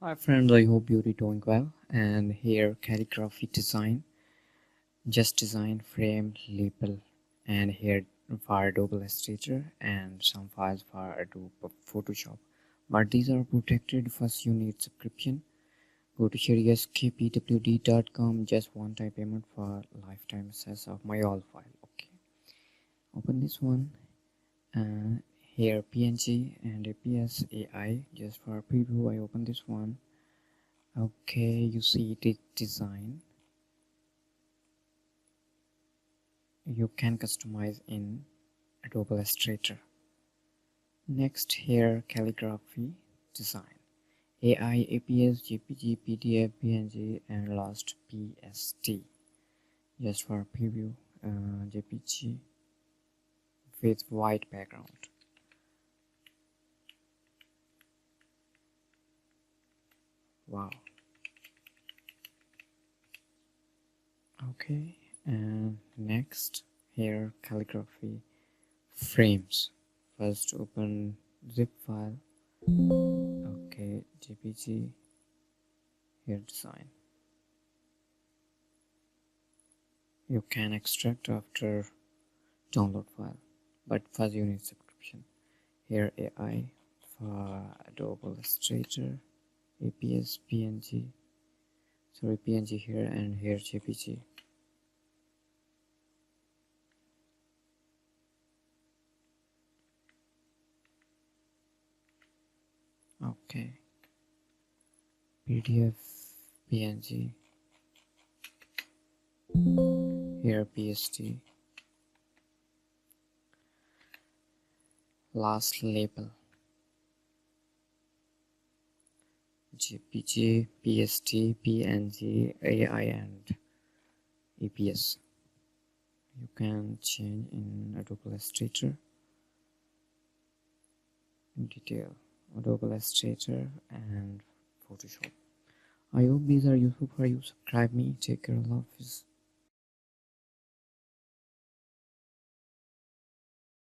Hi friends, I hope you're doing well. And here calligraphy design, just design frame label, and here for Adobe Illustrator and some files for Adobe Photoshop. But these are protected. First you need subscription. Go to sherryskpwd.com, just one-time payment for lifetime access of my all file. Okay, open this one. Here PNG and EPS AI, just for preview I open this one. Okay, you see the design. You can customize in Adobe Illustrator. Next, here calligraphy design, AI, APS, JPG, PDF, PNG, and last PSD. Just for preview, JPG with white background. Wow. Okay, and next here calligraphy frames. First open zip file. Okay, JPG, here design. You can extract after download file, but first you need subscription. Here AI for Adobe Illustrator, APS, PNG, sorry PNG here, and here JPG. Okay, PDF, PNG, here PSD, last label, JPG, PSD, PNG, AI, and EPS. You can change in Adobe Illustrator in detail, Adobe Illustrator and Photoshop. I hope these are useful for you. Subscribe me. Take care. Allah Hafiz.